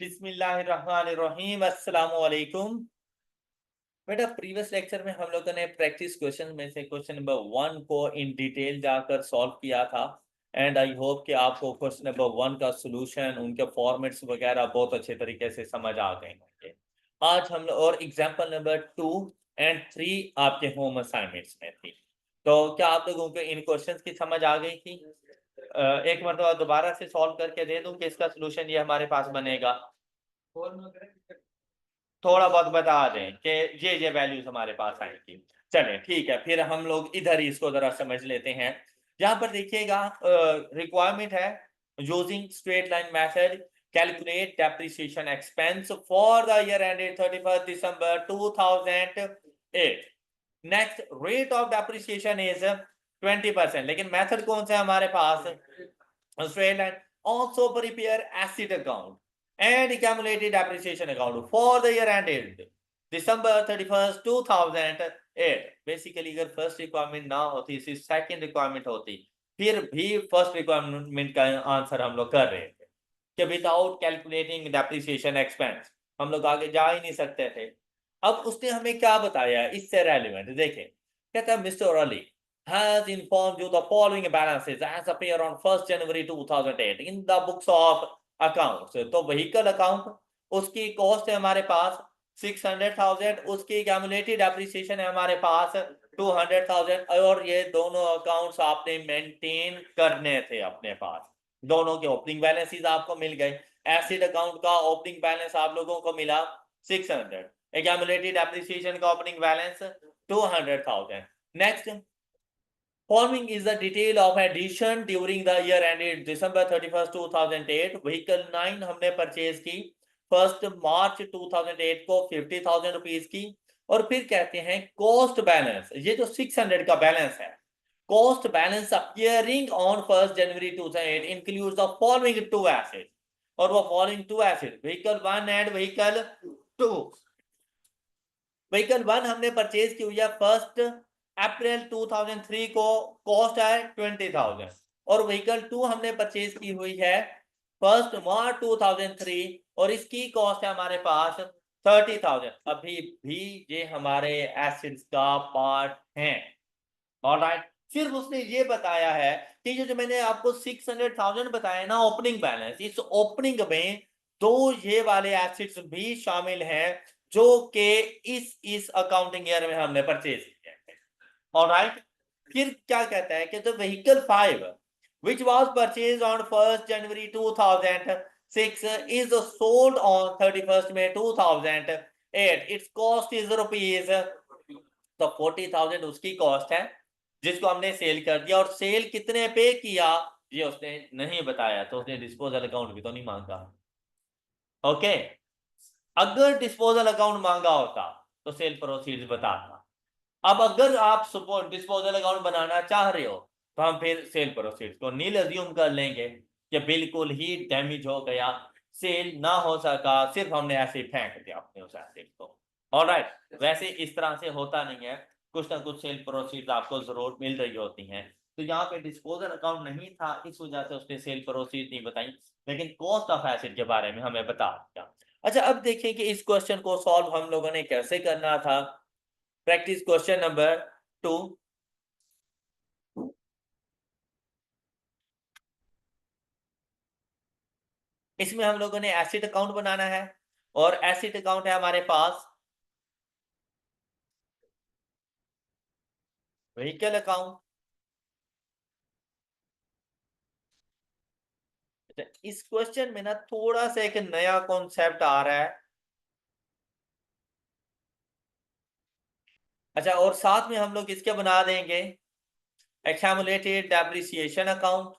बिस्मिल्लाहिर्रहमानिर्रहीम अस्सलामु अलैकुम। बेटा, प्रीवियस लेक्चर में हम लोगों ने प्रैक्टिस क्वेश्चन में से क्वेश्चन नंबर 1 को इन डिटेल जाकर सॉल्व किया था। एंड आई होप कि आपको क्वेश्चन नंबर 1 का सॉल्यूशन, उनके फॉर्मेट्स वगैरह बहुत अच्छे तरीके से समझ आ गए होंगे। आज हम लोग और एग्जांपल नंबर 2 एंड 3 आपके होम असाइनमेंट्स में थी। तो क्या आप लोगों को इन क्वेश्चंस की समझ आ गई थी? एक मरतबा दोबारा से सॉल्व करके दे दूं कि इसका सॉल्यूशन ये हमारे पास बनेगा। थोड़ा बहुत बता दें कि ये वैल्यूज हमारे पास आएंगी। चलें, ठीक है, फिर हम लोग इधर ही इसको जरा समझ लेते हैं। यहाँ पर देखिएगा, रिक्वायरमेंट है using straight line method calculate depreciation expense for the year ended 31 December 2008। Next, rate of depreciation is 20%, लेकिन मेथड कौन सा है हमारे पास? Straight line. Also prepare asset account and accumulated depreciation account for the year ended December 31st 2008। Basically अगर first requirement ना होती, सिर्फ सेकंड रिक्वायरमेंट होती, फिर भी फर्स्ट रिक्वायरमेंट का आंसर हम लोग कर रहे थे कि विदाउट कैलकुलेटिंग डेप्रिसिएशन एक्सपेंस हम लोग आगे जा ही नहीं सकते थे। अब उसने हमें क्या बताया इससे रेलिवेंट देखें। कहता है mister Ali has informed you the following balances as appear on 1st January 2008 in the books of accounts। तो व्हीकल अकाउंट, उसकी कॉस्ट है हमारे पास 600,000, उसकी एक्यूमुलेटेड एप्रिसिएशन है हमारे पास 200,000, और ये दोनों अकाउंट्स आपने मेंटेन करने थे अपने पास। दोनों के ओपनिंग बैलेंसेस आपको मिल गए। एसिड अकाउंट का ओपनिंग बैलेंस आप लोगों को मिला 600, एक्यूमुलेटेड एप्रिसिएशन का opening balance 200,000। Next, following is the detail of addition during the year ended December 31st 2008। Vehicle 9 हमने परचेज की 1st मार्च 2008 को 50,000 रुपीज की। और फिर कहते हैं कॉस्ट बैलेंस, ये जो 600 का बैलेंस है, cost balance appearing on 1st January 2008 includes the following two assets। और वो following two assets vehicle 1 and vehicle 2। Vehicle 1 हमने परचेज की हुई है 1st अप्रैल 2003 को, कॉस्ट है 20,000। और व्हीकल 2 हमने परचेज की हुई है 1st मार्च 2003 और इसकी कॉस्ट है हमारे पास 30,000। अभी भी ये हमारे एसेट्स का पार्ट है। ऑलराइट, फिर उसने ये बताया है कि जो मैंने आपको 600,000 बताया ना ओपनिंग बैलेंस, इस ओपनिंग में दो ये वाले एसेट्स भी शामिल हैं जो कि इस अकाउंटिंग ईयर में हमने परचेज किए हैं। ऑलराइट, फिर क्या कहता है कि the vehicle 5 which was purchased on 1st January 2006 is sold on 31st May 2008। its cost is rupees, तो 40,000 उसकी कॉस्ट है जिसको हमने सेल कर दिया। और सेल कितने पे किया ये उसने नहीं बताया, तो उसने डिस्पोजल अकाउंट भी तो नहीं मांगा। ओके, अगर डिस्पोजल अकाउंट मांगा होता तो सेल प्रोसीड्स बताता। अब अगर आप सपोज डिस्पोजल अकाउंट बनाना चाह रहे हो तो हम फिर सेल प्रोसीड्स को नील अज्यूम कर लेंगे कि बिल्कुल ही डैमेज हो गया, सेल ना हो सका, सिर्फ हमने ऐसे ही फेंक दिया अपने उस एसेट को। ऑलराइट, वैसे इस तरह से होता नहीं है, कुछ ना कुछ सेल प्रोसीड्स आपको जरूर मिल रही होती हैं। तो यहाँ पे डिस्पोजल अकाउंट नहीं था, इस वजह से उसने सेल प्रोसीड नहीं बताई, लेकिन कॉस्ट ऑफ एसेट के बारे में हमें बता दिया। अच्छा, अब देखें कि इस क्वेश्चन को सॉल्व हम लोगों ने कैसे करना था। Practice question number 2। इसमें हम लोगों ने एसिड अकाउंट बनाना है और एसिड अकाउंट है हमारे पास व्हीकल अकाउंट। इस क्वेश्चन में ना थोड़ा सा एक नया कॉन्सेप्ट आ रहा है। अच्छा, और साथ में हम लोग इसके बना देंगे एक्यूमुलेटेड डेप्रिसिएशन अकाउंट,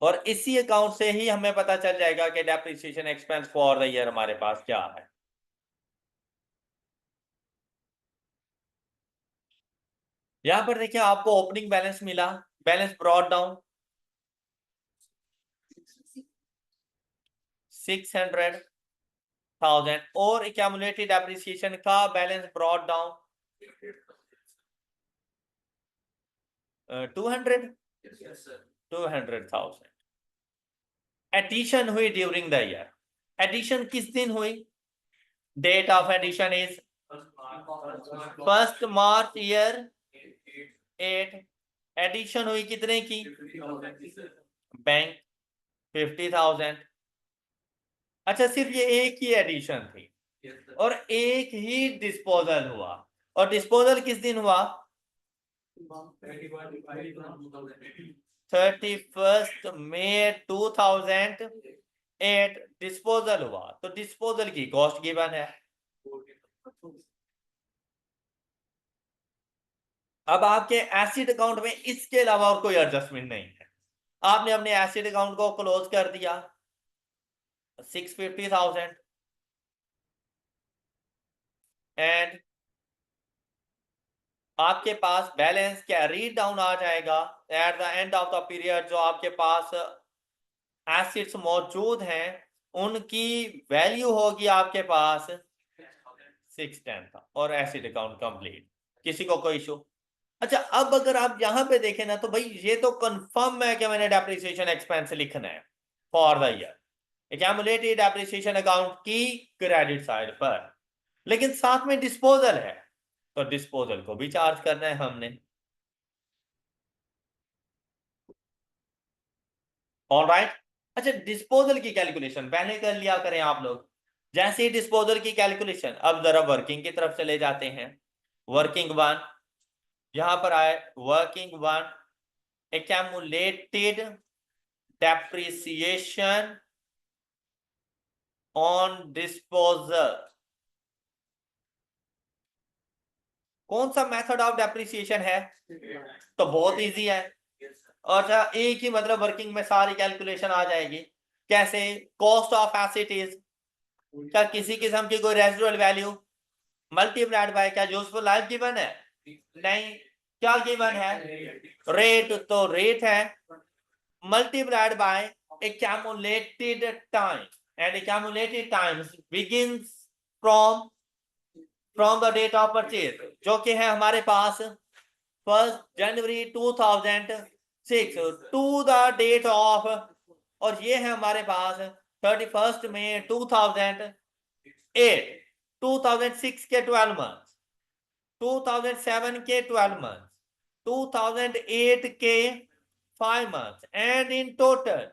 और इसी अकाउंट से ही हमें पता चल जाएगा कि depreciation expense for the year हमारे पास क्या है। यहां पर देखिए आपको ओपनिंग बैलेंस मिला, बैलेंस ब्रॉट डाउन 600,000, और एक्यूमुलेटेड डेप्रिसिएशन का बैलेंस ब्रॉट डाउन 200। 200,000। एडिशन हुई ड्यूरिंग द ईयर। एडिशन किस दिन हुई? Date of addition is 1 March year 8। Addition हुई कितने की? बैंक 50,000। अच्छा, सिर्फ ये एक ही एडिशन थी और एक ही डिस्पोजल हुआ। और डिस्पोजल किस दिन हुआ? 31 मई 2008 डिस्पोजल हुआ। तो डिस्पोजल की कॉस्ट गिवन है। अब आपके एसिड अकाउंट में इसके अलावा और कोई एडजस्टमेंट नहीं है। आपने अपने एसिड अकाउंट को क्लोज कर दिया 650,000 एंड आपके पास बैलेंस कैरी डाउन आ जाएगा at the end of the period. जो आपके पास एसिड्स मौजूद हैं उनकी वैल्यू होगी आपके पास 610 था और एसिड अकाउंट कंप्लीट। किसी को कोई इशू? अच्छा, अब अगर आप यहां पे देखें ना तो भाई ये तो कंफर्म है कि मैंने डेप्रिसिएशन एक्सपेंस लिखना है for the year accumulated depreciation account की क्रेडिट साइड पर, लेकिन साथ में डिस्पोजल है तो डिस्पोजल को भी चार्ज करना है हमने। ऑलराइट। अच्छा, डिस्पोजल की कैलकुलेशन पहले कर लिया करें आप लोग। जैसे ही डिस्पोजल की कैलकुलेशन, अब जरा वर्किंग की तरफ चले जाते हैं। वर्किंग वन यहां पर आए। Working one accumulated depreciation on disposal. कौन सा मेथड ऑफ डेप्रिसिएशन है? तो बहुत इजी है। अच्छा, एक ही मतलब वर्किंग में सारी कैलकुलेशन आ जाएगी। कैसे? कॉस्ट ऑफ एसेट इज, क्या किसी किस्म की कोई रेजिडुअल वैल्यू मल्टीप्लाइड बाय क्या यूजफुल लाइफ गिवन है? नहीं। क्या गिवन है? रेट। तो रेट है multiplied by accumulated time and accumulated times begins from the date of purchase, जो कि है हमारे पास 1 जनवरी 2006 टू द डेट ऑफ, और ये है हमारे पास 31 मई 2008। 2006 के 12 मंथ, 2007 के 12 मंथ, 2008 के 5 month and in total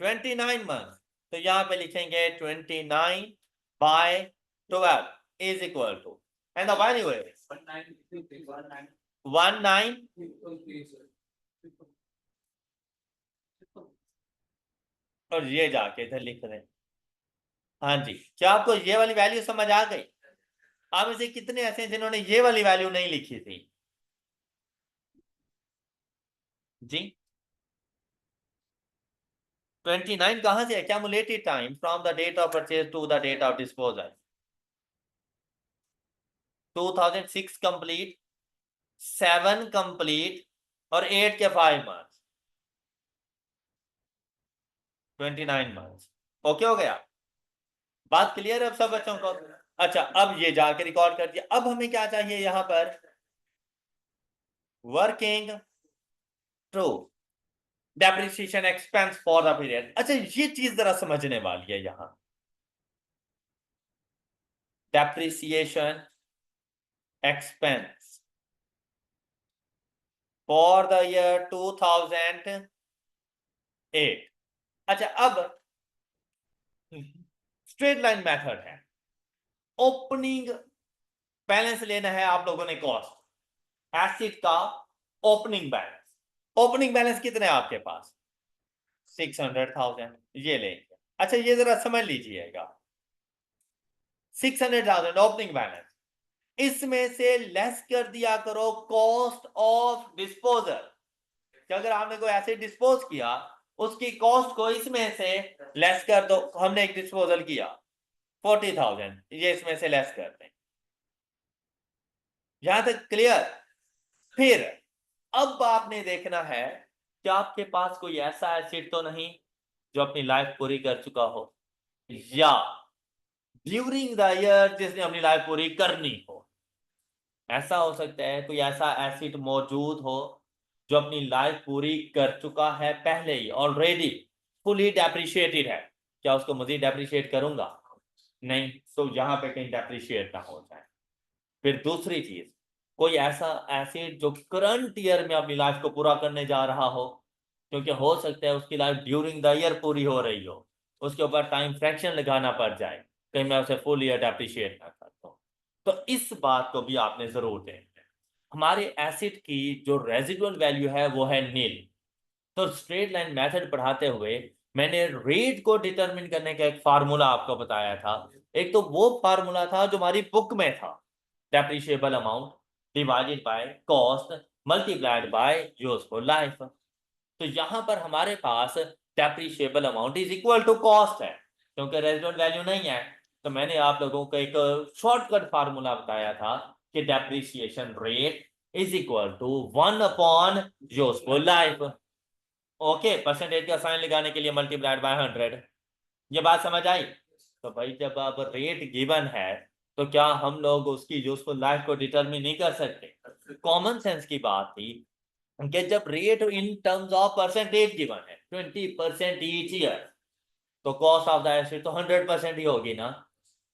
29 month. तो यहां पे लिखेंगे 29 by 12 is equal to, and the value is 19। और ये जाके इधर लिख रहे हैं। हाँ जी, क्या आपको ये वाली वैल्यू समझ आ गई? आप में से कितने ऐसे हैं जिन्होंने ये वाली वैल्यू नहीं लिखी थी? जी, 29 कहां से? accumulated time from the date of purchase to the date of disposal. 2006 complete, 7 complete और 8 के 5 मंथ, 29 मंथ। ओके हो गया? बात क्लियर है अब सब बच्चों को? अच्छा, अब ये जाके रिकॉर्ड कर दिया। अब हमें क्या चाहिए यहां पर? Working true depreciation expense for the period. अच्छा, ये चीज जरा समझने वाली है यहां। Depreciation expense for the year 2008। अच्छा, अब स्ट्रेट लाइन मेथड है। ओपनिंग बैलेंस लेना है आप लोगों ने, कॉस्ट एसिड का ओपनिंग बैलेंस। ओपनिंग बैलेंस कितने हैं आपके पास? 600,000। ये लेंगे। अच्छा, ये जरा समझ लीजिएगा, 600,000 ओपनिंग बैलेंस, इसमें से लेस कर दिया करो कॉस्ट ऑफ डिस्पोजल। कि अगर आपने कोई एसिड डिस्पोज किया उसकी कॉस्ट को इसमें से लेस कर दो। हमने एक डिस्पोजल किया 40,000, ये इसमें से लेस कर दें। यहां तक क्लियर? फिर अब आपने देखना है कि आपके पास कोई ऐसा एसिड तो नहीं जो अपनी लाइफ पूरी कर चुका हो, या ड्यूरिंग द ईयर जिसने अपनी लाइफ पूरी करनी हो। ऐसा हो सकता है कोई ऐसा एसिड मौजूद हो जो अपनी लाइफ पूरी कर चुका है पहले ही, ऑलरेडी फुली डेप्रिशिएटेड है, क्या उसको मजीद डेप्रिशिएट करूंगा? नहीं। तो यहां पे कहीं डेप्रिशिएट ना हो जाए। फिर दूसरी चीज, कोई ऐसा एसिड जो करंट ईयर में अपनी लाइफ को पूरा करने जा रहा हो, क्योंकि हो सकता है उसकी लाइफ ड्यूरिंग द ईयर पूरी हो रही हो, उसके ऊपर टाइम फ्रैक्शन लगाना पड़ जाए, कहीं मैं उसे फुल ईयर डेप्रिशिएट ना करता हूं। तो इस बात को भी आपने जरूर देखना है। हमारे एसिड की जो रेजिडुअल वैल्यू है वो है नील। तो स्ट्रेट लाइन मेथड पढ़ाते हुए मैंने रेट को डिटरमिन करने का एक फार्मूला आपको बताया था। एक तो वो फार्मूला था जो हमारी बुक में था, depreciable amount divided by cost multiplied by useful life. तो यहां पर हमारे पास depreciable amount is equal to cost है, क्योंकि रेजिडुअल वैल्यू नहीं है। तो मैंने आप लोगों को एक शॉर्टकट फार्मूला बताया था कि depreciation rate is equal to 1 upon useful life. Okay, percentage का साइन लगाने के लिए मल्टीप्लाइड बाय 100। ये बात समझ आई? तो भाई जब अब रेट गिवन है तो क्या हम लोग उसकी यूजफुल लाइफ को डिटरमिन नहीं कर सकते? कॉमन सेंस की बात थी कि जब rate in terms of percentage given है 20% ईच ईयर, तो कॉस्ट ऑफ द एसेट तो 100% ही होगी ना।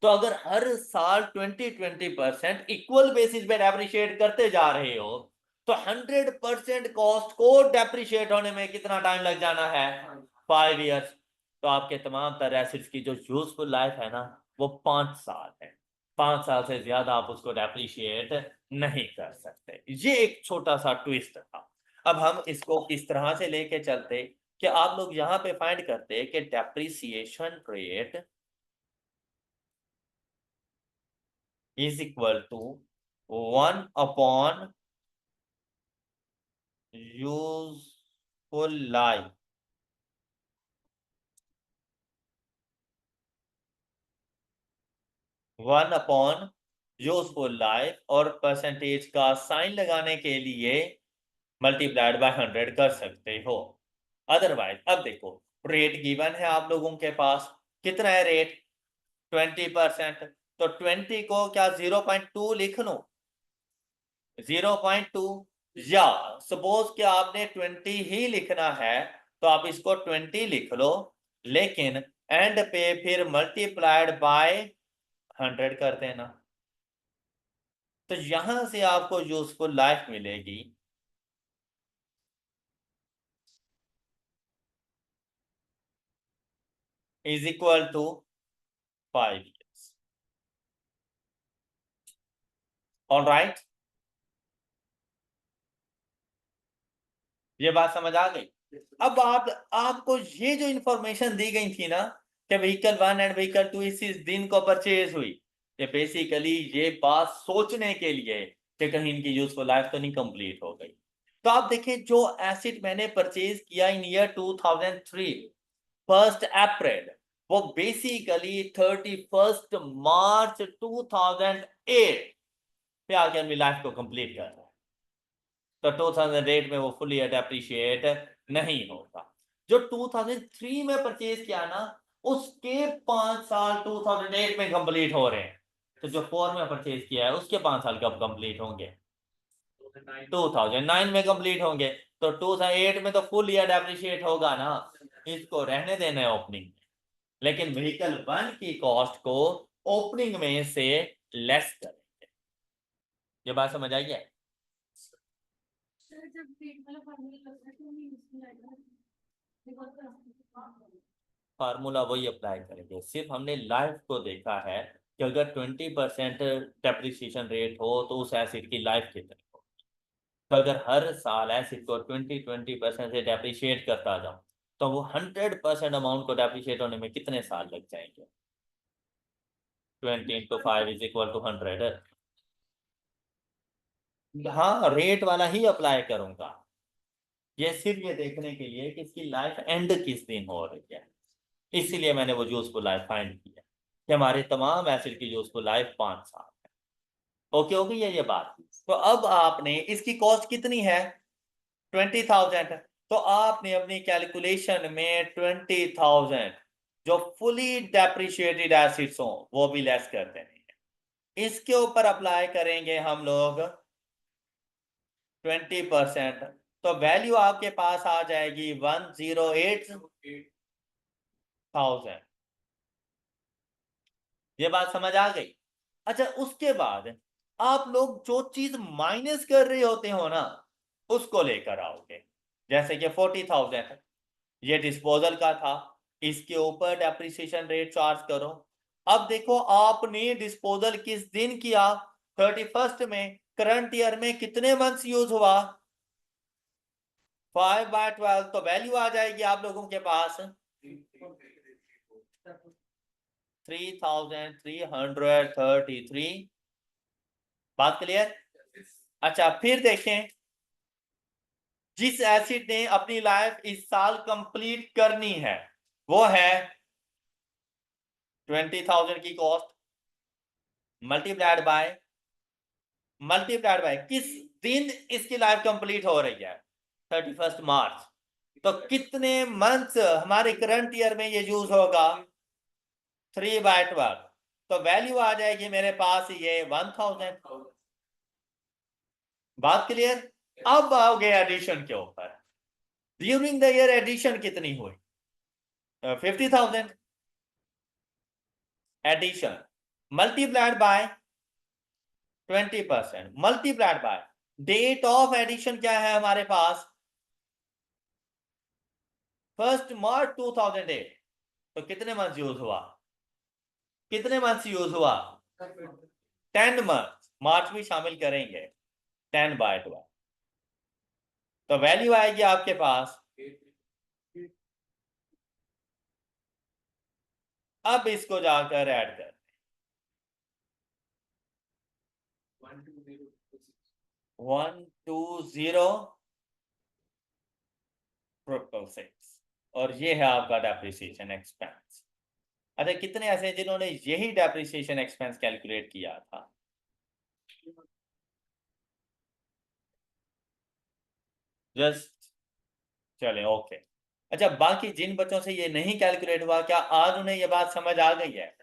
तो अगर हर साल 20-20% इक्वल बेसिस पे डेप्रिशिएट करते जा रहे हो, तो 100% कॉस्ट को डेप्रिशिएट होने में कितना टाइम लग जाना है? 5 इयर्स। तो आपके तमाम तरह एसेट्स की जो यूजफुल लाइफ है ना, वो 5 साल है। 5 साल से ज्यादा आप उसको डेप्रिशिएट नहीं कर सकते। ये एक छोटा सा ट्विस्ट था। अब हम इसको इस तरह से लेके चलते कि आप लोग यहां पे फाइंड करते कि depreciation rate is equal to 1 upon useful life। 1 upon useful life और परसेंटेज का साइन लगाने के लिए मल्टीप्लाइड बाय 100 कर सकते हो। अदरवाइज अब देखो, रेट गिवन है आप लोगों के पास, कितना है रेट? 20%। तो 20 को क्या 0.2 लिख लो? 0.2, या सपोज कि आपने 20 ही लिखना है तो आप इसको 20 लिख लो, लेकिन एंड पे फिर मल्टीप्लाइड बाय 100 कर देना। तो यहां से आपको यूजफुल लाइफ मिलेगी is equal to 5 years। All right, ये बात समझ आ गई? अब आप आपको ये जो इंफॉर्मेशन दी गई थी ना कि व्हीकल 1 एंड व्हीकल 2 इसी दिन को परचेज हुई, ये बेसिकली ये बात सोचने के लिए कि कहीं इनकी यूजफुल लाइफ तो नहीं कंप्लीट हो गई। तो आप देखिए, जो एसिड मैंने परचेज किया इन ईयर 2003 1 अप्रैल, वो बेसिकली 31 मार्च 2008 पे आके अपनी लाइफ को कंप्लीट कर रहा है। तो 2008 में वो फुली डेप्रिशिएट नहीं होगा। जो 2003 में परचेज किया ना, उसके 5 साल 2008 में कंप्लीट हो रहे हैं। तो जो 4 में परचेज किया है उसके 5 साल कब कंप्लीट होंगे? 2009 में कंप्लीट होंगे। तो 2008 में तो फुल ईयर डेप्रिशिएट होगा ना, इसको रहने देना है ओपनिंग। लेकिन व्हीकल 1 की कॉस्ट को ओपनिंग में से लेस करेंगे। ये बात समझ आई है? फार्मूला वही अप्लाई करेंगे, सिर्फ हमने लाइफ को देखा है कि अगर 20% डेप्रिसिएशन रेट हो तो उस एसिड की लाइफ कितनी हो। तो अगर हर साल एसिड को 20% से डेप्रिशिएट करता जाऊं, तो वो 100% अमाउंट को डेप्रिशिएट होने में कितने साल लग जाएंगे? 20 × 5 = 100। हाँ, रेट वाला ही अप्लाई करूंगा। ये सिर्फ ये देखने के लिए कि इसकी लाइफ एंड किस दिन हो रही है। इसीलिए मैंने वो यूजफुल लाइफ फाइंड किया कि हमारे तमाम एसिड की यूजफुल लाइफ 5 साल है। ओके हो गई है ये बात? तो अब आपने इसकी कॉस्ट कितनी है? 20,000। तो आपने अपनी कैलकुलेशन में 20,000 जो फुली डेप्रिशिएटेड एसिड्स हो वो भी लेस कर देने हैं। इसके ऊपर अप्लाई करेंगे हम लोग 20%। तो वैल्यू आपके पास आ जाएगी 108,000। ये बात समझ आ गई। अच्छा, उसके बाद आप लोग जो चीज माइनस कर रहे होते हो ना, उसको लेकर आओगे। जैसे कि 40,000 ये डिस्पोजल का था, इसके ऊपर डेप्रिसिएशन रेट चार्ज करो। अब देखो आपने डिस्पोजल किस दिन किया, 31st में। करंट ईयर में कितने मंथ्स यूज हुआ, 5/12। तो वैल्यू आ जाएगी आप लोगों के पास 3,333। बात क्लियर। अच्छा, फिर देखें, जिस एसिड ने अपनी लाइफ इस साल कंप्लीट करनी है, वो है 20,000 की कॉस्ट, मल्टीप्लाइड बाय किस दिन इसकी लाइफ कंप्लीट हो रही है, 31 मार्च। तो कितने मंथ्स हमारे करंट ईयर में ये यूज होगा, 3/12। तो वैल्यू आ जाएगी मेरे पास ये 1,000। बात क्लियर। अब आओगे एडिशन के ऊपर। ड्यूरिंग द ईयर एडिशन कितनी हुई, 50,000। Addition multiplied by 20%, multiplied by date of addition क्या है हमारे पास, 1 मार्च 2008। तो कितने मंथ यूज हुआ, कितने मंथ यूज हुआ, 10 मंथ, मार्च भी शामिल करेंगे, 10/12। तो वैल्यू आएगी आपके पास। अब इसको जाकर ऐड कर 120,666 और ये है आपका डेप्रिसिएशन एक्सपेंस। अच्छा, कितने ऐसे हैं जिन्होंने यही डेप्रिसिएशन एक्सपेंस कैलकुलेट किया था, जस्ट चलें, ओके। अच्छा, बाकी जिन बच्चों से ये नहीं कैलकुलेट हुआ, क्या आज उन्हें ये बात समझ आ गई है।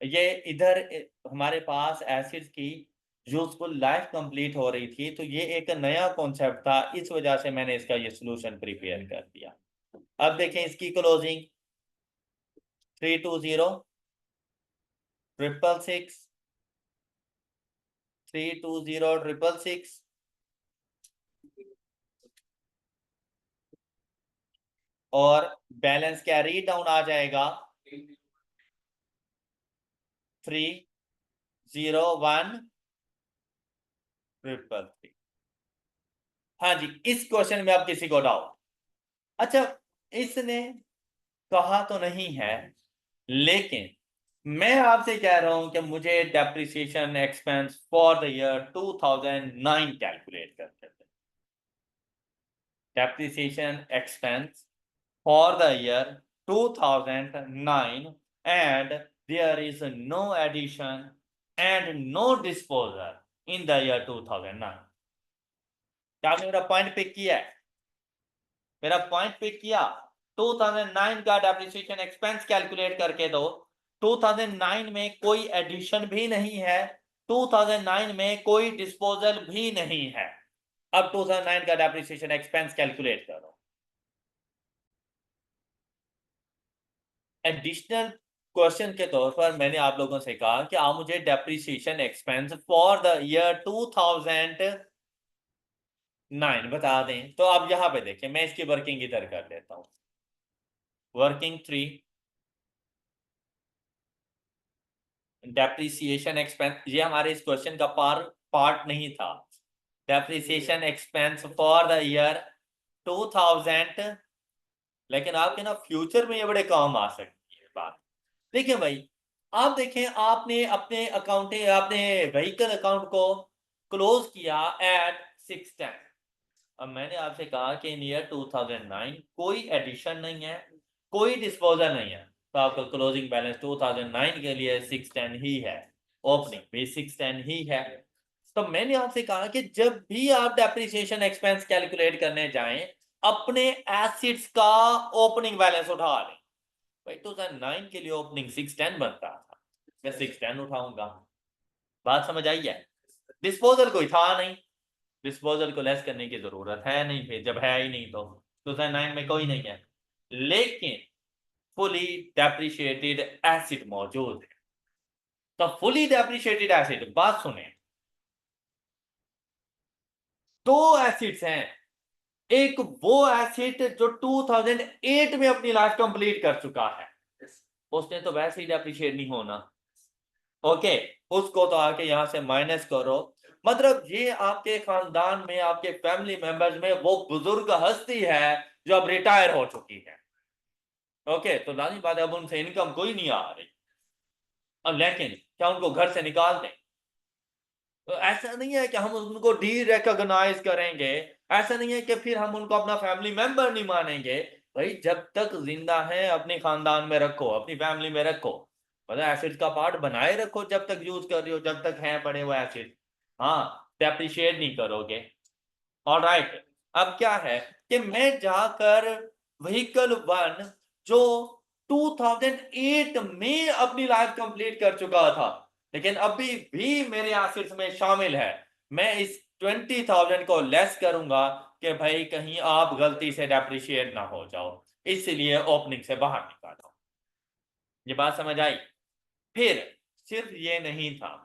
ये इधर हमारे पास एसिड्स की यूजफुल लाइफ कंप्लीट हो रही थी, तो ये एक नया कॉन्सेप्ट था, इस वजह से मैंने इसका ये सोल्यूशन प्रिपेयर कर दिया। अब देखें इसकी क्लोजिंग, 320,666, 320,666, और बैलेंस कैरी डाउन आ जाएगा 301,333। हाँ जी, इस क्वेश्चन में अब किसी को डाउट। अच्छा, इसने कहा तो नहीं है, लेकिन मैं आपसे कह रहा हूं कि मुझे depreciation expense for the year 2009 calculate करके दें। Depreciation expense for the year 2009 and there is no addition and no disposal in the year 2009। क्या आपने मेरा पॉइंट पिक किया है, मेरा पॉइंट पिक किया। 2009 का डेप्रिसिएशन एक्सपेंस कैलकुलेट करके दो। 2009 में कोई एडिशन भी नहीं है, 2009 में कोई डिस्पोजल भी नहीं है। अब 2009 का डेप्रिसिएशन एक्सपेंस कैलकुलेट करो। एडिशनल क्वेश्चन के तौर पर मैंने आप लोगों से कहा कि आप मुझे depreciation expense for the year 2009 बता दें। तो आप यहां पे देखें, मैं इसकी वर्किंग इधर कर लेता हूं। वर्किंग 3, डेप्रिसिएशन एक्सपेंस, ये हमारे इस क्वेश्चन का पार्ट नहीं था। Depreciation expense for the year 2000, लेकिन आपके ना फ्यूचर में ये बड़े काम आ सकती है बात। देखिए भाई, आप देखें, आपने अपने अकाउंटिंग, आपने व्हीकल अकाउंट को क्लोज किया एट 610। अब मैंने आपसे कहा कि इन ईयर 2009 कोई एडिशन नहीं है, कोई डिस्पोजल नहीं है, तो आपका क्लोजिंग बैलेंस 2009 के लिए 610 ही है, ओपनिंग भी 610 ही है। तो मैंने आपसे कहा कि जब भी आप डेप्रिसिएशन एक्सपेंस कैलकुलेट करने जाएं, अपने एसिड्स का ओपनिंग बैलेंस उठा लें। भाई 2009 के लिए ओपनिंग 610 बनता था, मैं 610 उठाऊंगा। बात समझ आई है। डिस्पोजल कोई था नहीं, डिस्पोजल को लेस करने की जरूरत है नहीं, फिर जब है ही नहीं तो 2009 में कोई नहीं है। लेकिन फुली डेप्रिशिएटेड एसिड मौजूद है। तो फुली डेप्रिशिएटेड एसिड, बात सुने, दो एसिड्स हैं। एक वो एसिड जो 2008 में अपनी लाइफ कंप्लीट कर चुका है, उसने तो वैसे ही डेप्रिशिएट नहीं होना। ओके, उसको तो आके यहां से माइनस करो। मतलब ये आपके खानदान में, आपके फैमिली मेंबर्स में वो बुजुर्ग हस्ती है जो अब रिटायर हो चुकी है। ओके, तो लानी बात है अब उनसे इनकम कोई नहीं आ रही। अब लेकिन क्या उनको घर से निकाल दें? तो ऐसा नहीं है कि हम उनको डी रिकॉग्नाइज करेंगे, ऐसा नहीं है कि फिर हम उनको अपना फैमिली मेंबर नहीं मानेंगे। भाई जब तक जिंदा है अपने खानदान में रखो, अपनी फैमिली में रखो, मतलब एसिड का पार्ट बनाए रखो जब तक यूज कर रही हो, जब तक हैं पड़े हुए एसिड। हाँ, डेप्रिशिएट नहीं करोगे। ऑलराइट, अब क्या है कि मैं जाकर व्हीकल 1 जो 2008 में अपनी लाइफ कंप्लीट कर चुका था, लेकिन अभी भी मेरे एसेट्स में शामिल है, मैं इस 20,000 को लेस करूंगा कि भाई कहीं आप गलती से डेप्रिशिएट ना हो जाओ, इसलिए ओपनिंग से बाहर निकालो। ये बात समझ आई? फिर सिर्फ ये नहीं था,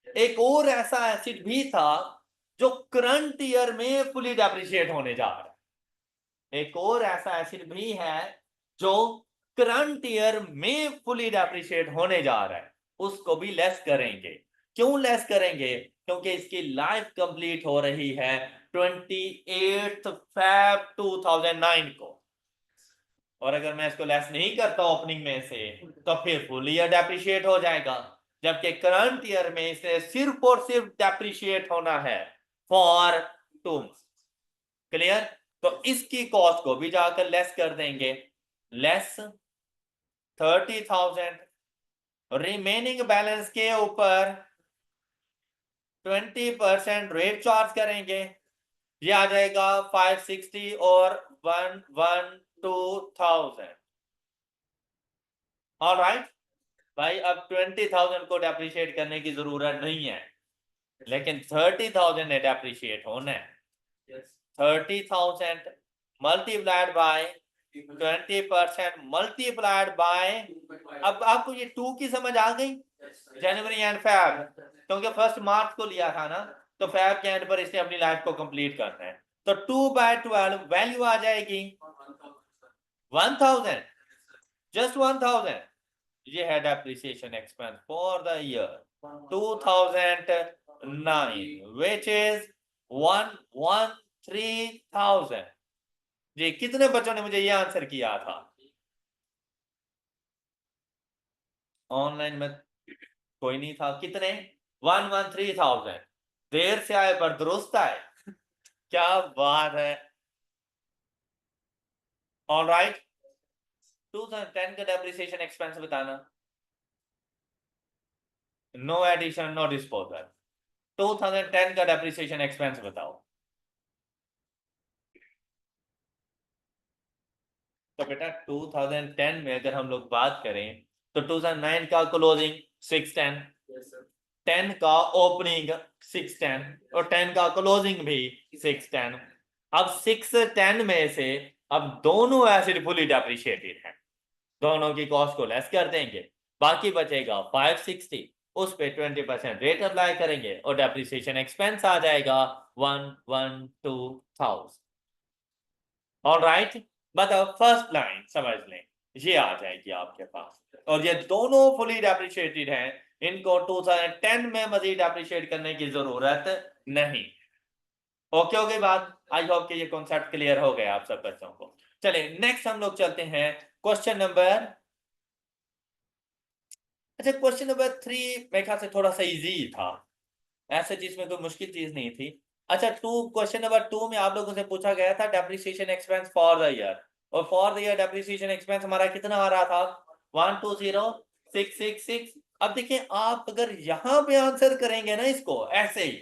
एक और ऐसा एसिड भी था जो करंट ईयर में फुली डेप्रिशिएट होने जा रहा है। एक और ऐसा एसिड भी है जो करंट ईयर में फुली डेप्रिशिएट होने जा रहा है, उसको भी लेस करेंगे। क्यों लेस करेंगे? क्योंकि इसकी लाइफ कंप्लीट हो रही है 28 Feb 2009 को, और अगर मैं इसको लेस नहीं करता ओपनिंग में से तो फिर फुल ईयर डेप्रिशिएट हो जाएगा, जबकि करंट ईयर में इसे सिर्फ और सिर्फ डेप्रिशिएट होना है फॉर 2 मंथ्स। क्लियर? तो इसकी कॉस्ट को भी जाकर लेस कर देंगे, लेस 30,000, रिमेनिंग बैलेंस के ऊपर 20% रेट चार्ज करेंगे, ये आ जाएगा 560 और 112,000। ऑलराइट भाई, अब 20,000 को डेप्रिशिएट करने की जरूरत नहीं है, लेकिन 30,000 ने डेप्रिशिएट होना है। 30,000 मल्टीप्लाइड बाय 20% मल्टीप्लाइड बाय, अब आपको ये 2 की समझ आ गई? जनवरी एंड फेब, क्योंकि 1 मार्च को लिया था ना, तो फेब के एंड पर इसने अपनी लाइफ को कंप्लीट करना है। तो 2/12 वैल्यू आ जाएगी 1000, जस्ट 1000। ये है depreciation expense for the year 2009 which is 113,000। जी, कितने बच्चों ने मुझे ये आंसर किया था ऑनलाइन में? कोई नहीं था। कितने? 113,000। देर से आए पर दुरुस्त आए। क्या बात है। ऑलराइट, 2010 का डेप्रिसिएशन एक्सपेंस बताना। No addition no disposal. 2010 का डेप्रिसिएशन एक्सपेंस बताओ। तो बेटा 2010 में अगर हम लोग बात करें तो 2009 का क्लोजिंग 610, 10 का ओपनिंग 610 और 10 का क्लोजिंग भी 610। अब 610 में से अब दोनों एसिड फुली डेप्रिशिएटेड हैं, दोनों की कॉस्ट को लेस कर देंगे, बाकी बचेगा 560, उस पे 20% रेट अप्लाई करेंगे और डेप्रिसिएशन एक्सपेंस आ जाएगा 112,000। ऑलराइट, बताओ फर्स्ट लाइन समझ लें, ये आ जाएगी आपके पास, और ये दोनों फुली डेप्रिशिएटेड हैं, इनको 2010 में मजीद डेप्रिशिएट करने की जरूरत नहीं। ओके हो गई बात? आई होप कि ये कॉन्सेप्ट क्लियर हो गया आप सब बच्चों को। चलिए नेक्स्ट हम लोग चलते हैं क्वेश्चन नंबर, अच्छा क्वेश्चन नंबर 3 मेरे ख्याल से थोड़ा सा इजी था, ऐसे जिसमें कोई मुश्किल चीज नहीं थी। अच्छा, क्वेश्चन नंबर 2 में आप लोगों से पूछा गया था depreciation expense for the year, और for the year depreciation expense हमारा कितना आ रहा था? 120,666। अब देखिए, आप अगर यहां पे आंसर करेंगे ना इसको ऐसे ही,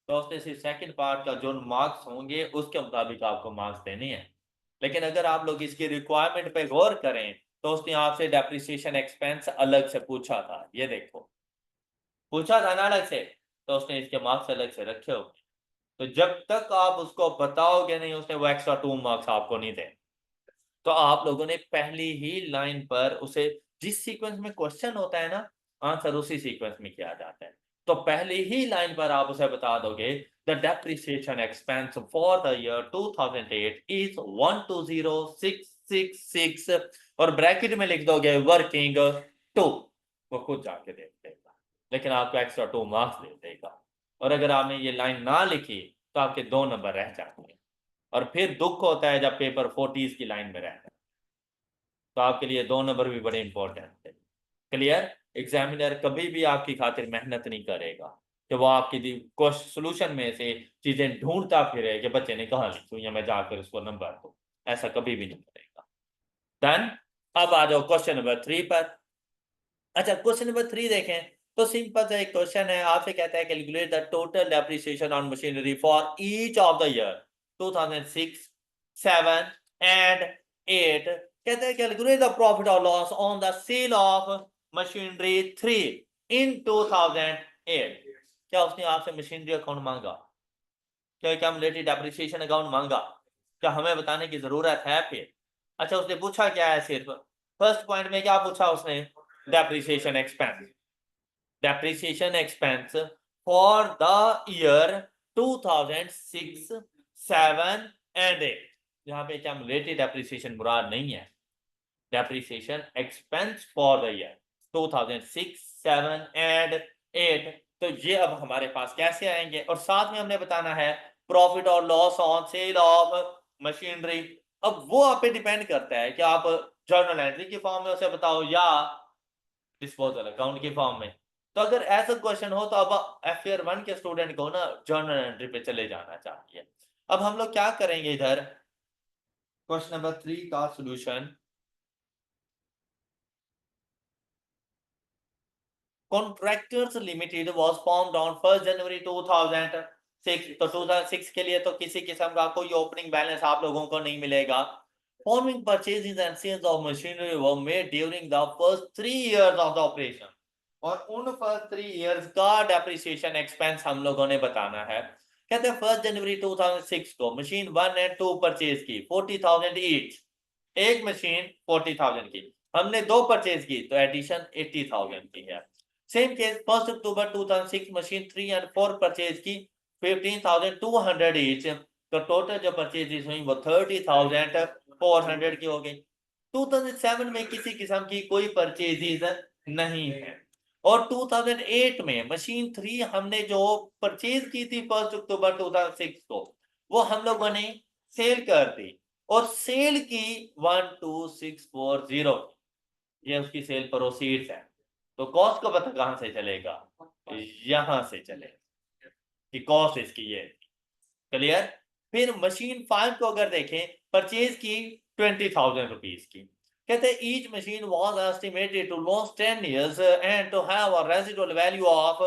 तो उसमें सिर्फ सेकंड पार्ट का जो मार्क्स होंगे उसके मुताबिक आपको मार्क्स देने हैं। लेकिन अगर आप लोग इसकी रिक्वायरमेंट पे गौर करें तो उसने आपसे डेप्रिसिएशन एक्सपेंस अलग से पूछा था, ये देखो, पूछा था ना अलग से, तो उसने इसके मार्क्स अलग से रखे होंगे। तो जब तक आप उसको बताओगे नहीं उसने वो एक्स्ट्रा 2 मार्क्स आपको नहीं दें। तो आप लोगों ने पहली ही लाइन पर उसे, जिस सीक्वेंस में क्वेश्चन होता है ना, आंसर उसी सीक्वेंस में किया जाता है। तो पहली ही लाइन पर आप उसे बता दोगे the depreciation expense for the year 2008 is 120,666 और ब्रैकेट में लिख दोगे वर्किंग 2। वो खुद जाके देख लेगा, लेकिन आपको एक्स्ट्रा 2 मार्क्स दे देगा। और अगर आपने ये लाइन ना लिखी तो आपके 2 नंबर रह जाएंगे। और फिर दुख होता है जब पेपर 40 की लाइन में रहता है। तो आपके लिए 2 नंबर भी बड़े इंपॉर्टेंट है। क्लियर? एग्जामिनर कभी भी आपकी खातिर मेहनत नहीं करेगा कि वो आपकी सोल्यूशन में से चीजें ढूंढता फिरे कि बच्चे ने कहा लिखी या मैं जाकर उसको नंबर दूं। ऐसा कभी भी नहीं करेगा। डन। अब आ जाओ क्वेश्चन नंबर 3 पर। अच्छा, क्वेश्चन नंबर 3 देखें तो सिंपल सा एक क्वेश्चन है, आपसे कहता है calculate the total depreciation on machinery for each of the year 2006, 7 and 8। कहता है कैलकुलेट द प्रॉफिट और loss on the sale of machinery 3 in 2008। क्या उसने आपसे मशीनरी अकाउंट मांगा? क्या क्यूमुलेटिव डेप्रिसिएशन अकाउंट मांगा? क्या हमें बताने की जरूरत है फिर? अच्छा, उसने पूछा क्या है? सिर्फ फर्स्ट पॉइंट में क्या पूछा उसने? Depreciation expense. depreciation expense for the year 2006, 7 and 8। यहाँ पे cumulative depreciation मुराद नहीं है, depreciation expense for the year 2006, 7 and 8। तो ये अब हमारे पास कैसे आएंगे? और साथ में हमने बताना है प्रॉफिट और loss on sale of machinery. अब वो आप पे डिपेंड करता है कि आप जर्नल एंट्री की फॉर्म में उसे बताओ या डिस्पोजल अकाउंट की फॉर्म में। तो अगर ऐसा क्वेश्चन हो तो अब एफएयर 1 के स्टूडेंट को ना जर्नल एंट्री पे चले जाना चाहिए। अब हम लोग क्या करेंगे इधर, क्वेश्चन नंबर 3 का solution. Contractors limited was formed on 1 जनवरी 2006। तो 2006 के लिए तो किसी किस्म का कोई ओपनिंग बैलेंस आप लोगों को नहीं मिलेगा। Forming purchases and sales of machinery were made during the first 3 years of the operation. और उन फर्स्ट 3 इयर्स का डेप्रिसिएशन एक्सपेंस हम लोगों ने बताना है। कहते हैं 1 जनवरी 2006 को मशीन 1 एंड 2 परचेज की 40,000 ईच। एक मशीन 40,000 की, हमने 2 परचेज की तो एडिशन 80,000 की है। Same case 1 October 2006 machine 3 and 4 purchase की 15,200 ईच। तो टोटल जो परचेजेस हुई वो 30,400 की हो गई। 2007 में किसी किस्म की कोई परचेजेस नहीं है। और 2008 में मशीन 3 हमने जो परचेज की थी 1 अक्टूबर 2006 को, वो हम लोगों ने सेल कर दी। और सेल की 12,640, ये उसकी सेल प्रोसीड्स है। तो कॉस्ट का पता कहां से चलेगा? यहां से चलेगा कि कॉस्ट इसकी ये। क्लियर? फिर मशीन 5 को अगर देखें, परचेज की 20,000 रुपीज की। कहते हैं each machine was estimated to last 10 years and to have a residual value of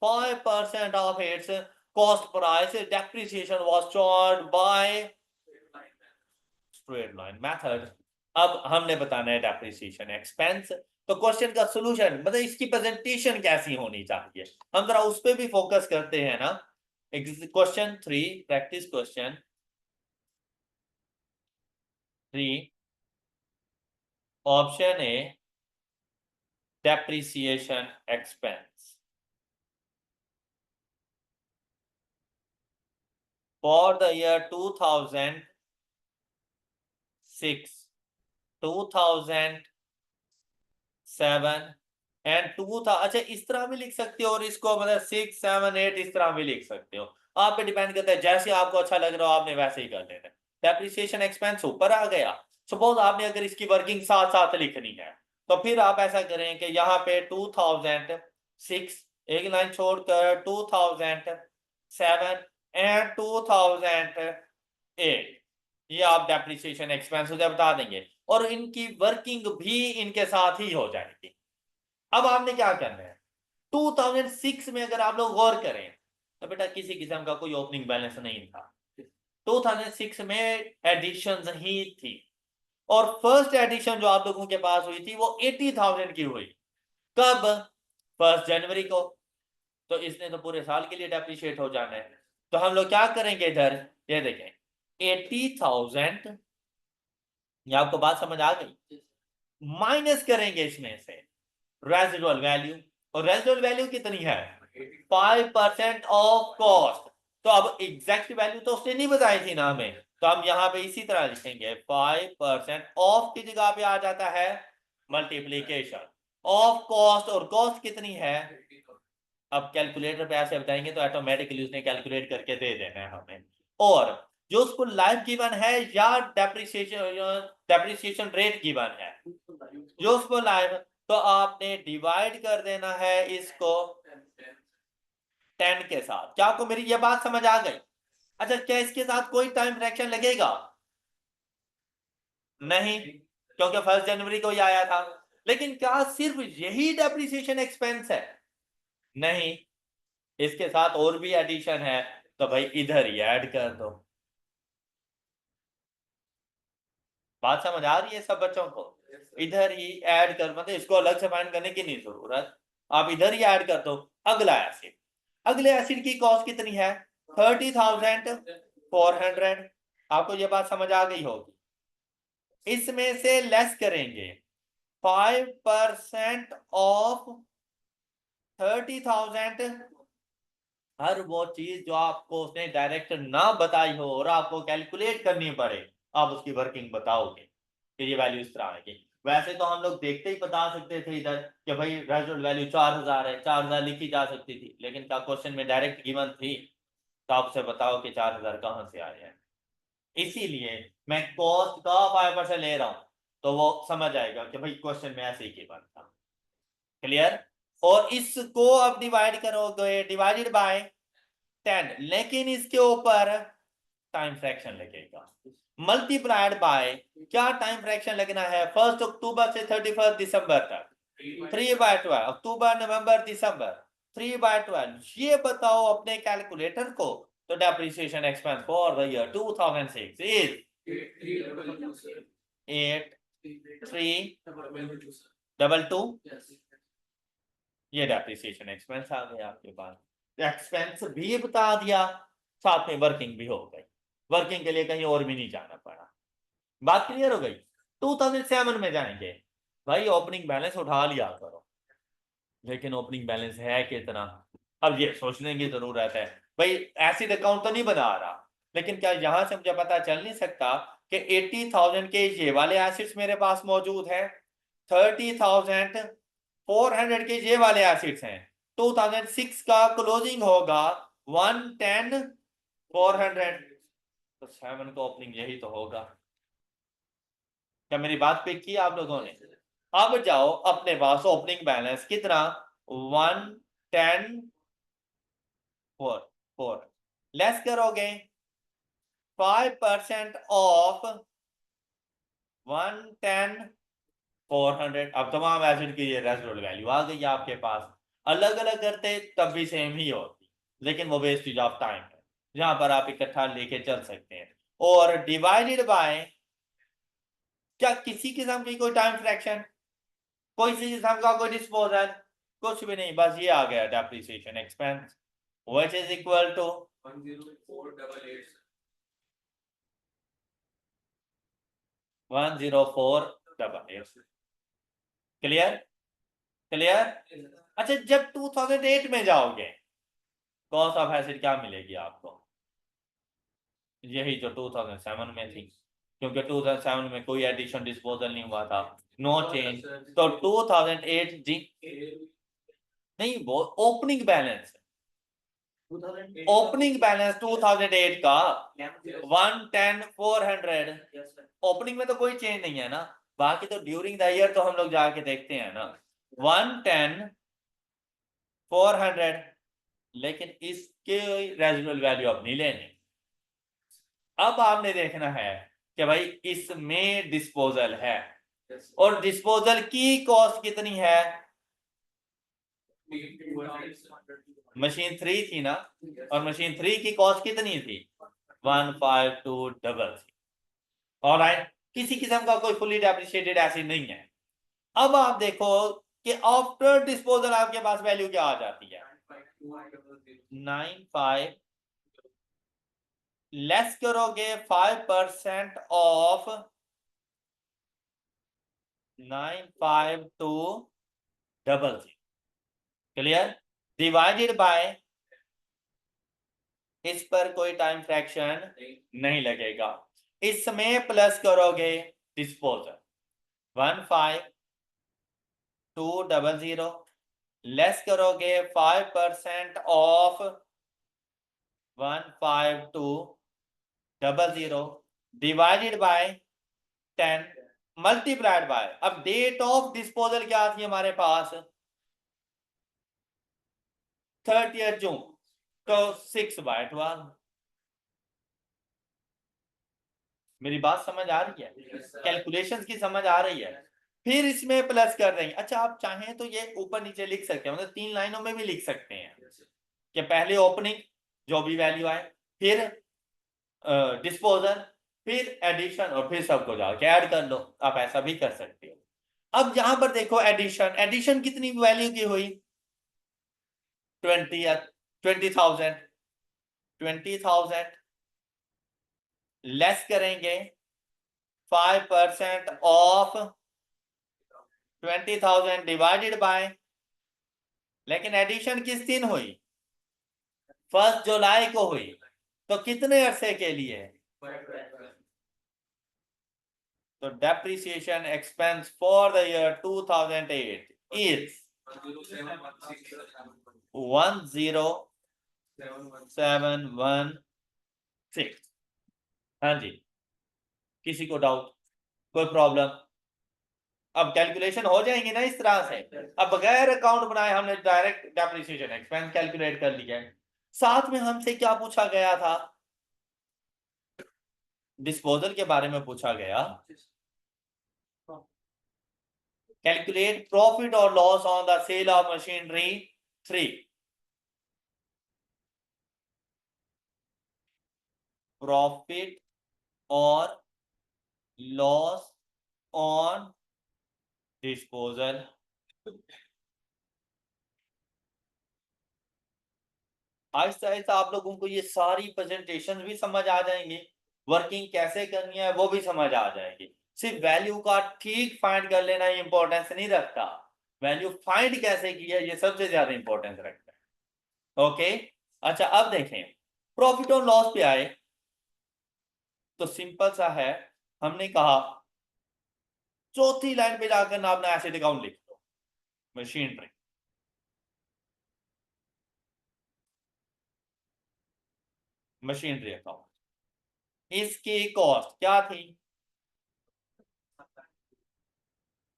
5% of its cost price. Depreciation was charged by straight line method. अब हमने बताना है डेप्रिसिएशन एक्सपेंस। तो क्वेश्चन का सॉल्यूशन मतलब इसकी प्रेजेंटेशन कैसी होनी चाहिए, हम जरा उस पर भी फोकस करते हैं ना। Question 3, practice question 3, option A depreciation expense for the year 2006, 2007 and 2000। अच्छा, इस तरह भी लिख सकते हो और इसको मतलब 6, 7, 8 इस तरह भी लिख सकते हो। आप पे डिपेंड करता है, जैसे आपको अच्छा लग रहा हो आपने वैसे ही कर लेना है। डेप्रिसिएशन एक्सपेंस ऊपर आ गया। सपोज आपने अगर इसकी वर्किंग साथ साथ लिखनी है तो फिर आप ऐसा करें कि यहाँ पे 2006 एक लाइन छोड़कर 2007 एंड 2008, ये आप डेप्रिसिएशन एक्सपेंस बता देंगे और इनकी वर्किंग भी इनके साथ ही हो जाएगी। अब आपने क्या करना है, 2006 में अगर आप लोग गौर करें तो बेटा किसी किस्म का कोई ओपनिंग बैलेंस नहीं था। 2006 में एडिशन ही थी और फर्स्ट एडिशन जो आप लोगों के पास हुई थी वो 80,000 की हुई। कब? 1 जनवरी को। तो इसने तो पूरे साल के लिए डेप्रिशिएट हो जाना है। तो हम लोग क्या करेंगे इधर, ये देखें 80,000, ये आपको बात समझ आ गई, माइनस करेंगे इसमें से रेजिडुअल वैल्यू, और रेजिडुअल वैल्यू कितनी है 5% ऑफ कॉस्ट। तो अब एग्जैक्ट वैल्यू तो उसने नहीं बताई थी ना हमें, तो हम यहाँ पे इसी तरह लिखेंगे 5% ऑफ की जगह पे आ जाता है मल्टीप्लीकेशन ऑफ कॉस्ट, और कॉस्ट कितनी है, अब कैलकुलेटर पे ऐसे बताएंगे तो ऑटोमेटिकली उसने कैलकुलेट करके दे देना है हमें। और जो उसको लाइफ गिवन है या डेप्रिसिएशन रेट गिवन है, जो उसको लाइफ, तो आपने डिवाइड कर देना है इसको 10 के साथ। क्या आपको मेरी ये बात समझ आ गई? अच्छा, क्या इसके साथ कोई टाइम फ्रैक्शन लगेगा? नहीं, क्योंकि 1 जनवरी को ही आया था। लेकिन क्या सिर्फ यही डेप्रिसिएशन एक्सपेंस है? नहीं, इसके साथ और भी एडिशन है, तो भाई इधर ही ऐड कर दो। बात समझ आ रही है सब बच्चों को? इधर ही ऐड कर, मतलब इसको अलग से फाइंड करने की नहीं जरूरत, आप इधर ही ऐड कर दो। अगला एसिड, अगले एसिड की कॉस्ट कितनी है 30,400। आपको ये बात समझ आ गई होगी। इसमें से लेस करेंगे 5% ऑफ 30,000। हर वो चीज जो आपको उसने डायरेक्ट ना बताई हो और आपको कैलकुलेट करनी पड़े, आप उसकी वर्किंग बताओगे कि ये वैल्यू इस तरह आएगी। वैसे तो हम लोग देखते ही बता सकते थे इधर कि भाई रेजल्ट वैल्यू 4,000 है, 4,000 लिखी जा सकती थी, लेकिन क्या क्वेश्चन में डायरेक्ट गिवन थी, तो आपसे बताओ कि 4,000 कहाँ से आए हैं। इसीलिए मैं कॉस्ट का 5% ले रहा हूं, तो वो समझ आएगा कि भाई क्वेश्चन में ऐसे ही गिवन था। क्लियर? और इसको अब डिवाइड करोगे, डिवाइडेड बाय 10, लेकिन इसके ऊपर टाइम फ्रैक्शन लगेगा, मल्टीप्लाइड बाय क्या टाइम फ्रैक्शन लगना है 1 अक्टूबर से 31 दिसंबर तक, 3/12, अक्टूबर नवंबर दिसंबर 3/12। ये बताओ अपने कैलकुलेटर को, तो depreciation expense for the year 2006 is 8322। ये डेप्रिसिएशन एक्सपेंस आ गया आपके पास, एक्सपेंस भी बता दिया, साथ में वर्किंग भी हो गई, वर्किंग के लिए कहीं और भी नहीं जाना पड़ा। बात क्लियर हो गई? 2007 में जाएंगे, भाई ओपनिंग बैलेंस उठा लिया करो, लेकिन ओपनिंग बैलेंस है कितना, अब ये सोचने की जरूरत है। भाई एसिड अकाउंट तो नहीं बना रहा, लेकिन क्या यहां से मुझे पता चल नहीं सकता कि 80,000 के ये वाले एसिड्स मेरे पास मौजूद है, 30,400 के ये वाले एसिड्स हैं, 2006 का क्लोजिंग होगा 110,400, तो 7 का ओपनिंग यही तो होगा। क्या मेरी बात पिक की आप लोगों ने? अब जाओ अपने पास ओपनिंग बैलेंस कितना 110,400, लेस करोगे 5% ऑफ 110,400। अब तमाम एसिड की ये रेजिडुअल वैल्यू आ गई आपके पास। अलग अलग करते तब भी सेम ही होती, लेकिन वो वेस्टेज ऑफ टाइम है, जहां पर आप इकट्ठा लेके चल सकते हैं। और डिवाइडेड बाय क्या किसी किस्म की कोई टाइम फ्रैक्शन, कोई सी किस्म का कोई डिस्पोजल, कुछ भी नहीं, बस ये आ गया depreciation expense which is equal to 10488। Clear? Clear? अच्छा, जब 2008 में जाओगे, कॉस्ट ऑफ एसिड क्या मिलेगी आपको, यही जो 2007 में थी, क्योंकि 2007 में कोई एडिशन डिस्पोजल नहीं हुआ था, नो चेंज। तो 2008 जी, नहीं वो ओपनिंग बैलेंस, ओपनिंग बैलेंस 2008 का 110,400, ओपनिंग में तो कोई चेंज नहीं है ना, बाकी तो ड्यूरिंग द ईयर तो हम लोग जाके देखते हैं ना 110,400, लेकिन इसके रेजिडुअल वैल्यू अब नहीं लेनी। अब आपने देखना है कि भाई इसमें डिस्पोजल है, और डिस्पोजल की कॉस्ट कितनी है, मशीन 3 थी ना, और मशीन 3 की कॉस्ट कितनी थी 15233। ऑलराइट, किसी किस्म का कोई फुली डेप्रिशिएटेड एसिड नहीं है। अब आप देखो कि आफ्टर डिस्पोजल आपके पास वैल्यू क्या आ जाती है 9522। लेस करोगे 5% ऑफ 95200, क्लियर, डिवाइडेड बाय, इस पर कोई टाइम फ्रैक्शन नहीं लगेगा, इसमें प्लस करोगे डिस्पोजल 15200, लेस करोगे 5% of 15200 divided by 10 multiplied by, अब डेट ऑफ डिस्पोजल क्या थी हमारे पास 30 जून, तो 6/12। मेरी बात समझ आ रही है, कैलकुलेशंस की समझ आ रही है, फिर इसमें प्लस कर देंगे। अच्छा आप चाहें तो ये ऊपर नीचे लिख सकते हैं, मतलब 3 लाइनों में भी लिख सकते हैं कि पहले ओपनिंग जो भी वैल्यू आए, फिर डिस्पोजल, फिर एडिशन, और फिर सबको जाके ऐड कर लो, आप ऐसा भी कर सकते हो। अब यहां पर देखो एडिशन, एडिशन कितनी वैल्यू की हुई 20,000, 20,000 लेस करेंगे 5% ऑफ 20,000 डिवाइडेड बाय, लेकिन एडिशन किस दिन हुई 1 जुलाई को हुई, तो कितने अरसे के लिए, तो depreciation expense for the year 2008 is 10716। हाँ जी, किसी को डाउट, कोई प्रॉब्लम? अब कैलकुलेशन हो जाएंगे ना इस तरह से, अब बगैर अकाउंट बनाए हमने डायरेक्ट डेप्रिसिएशन एक्सपेंस कैलकुलेट कर लिया है। साथ में हमसे क्या पूछा गया था, डिस्पोजल के बारे में पूछा गया, कैलकुलेट प्रॉफिट और loss on the sale of machinery 3, profit और लॉस ऑन डिस्पोजल। आहिस्ता आहिस्ता आप लोगों को ये सारी प्रेजेंटेशन भी समझ आ जाएंगी, वर्किंग कैसे करनी है वो भी समझ आ जाएगी। सिर्फ वैल्यू का ठीक फाइंड कर लेना इंपॉर्टेंस नहीं रखता, वैल्यू फाइंड कैसे की है ये सबसे ज्यादा इंपॉर्टेंस रखता है। ओके, अच्छा अब देखें, प्रॉफिट और लॉस पे आए तो सिंपल सा है, हमने कहा चौथी लाइन पे जाकर ना अपना एसेट अकाउंट लिख दो, मशीनरी, मशीनरी अकाउंट, इसकी कॉस्ट क्या थी,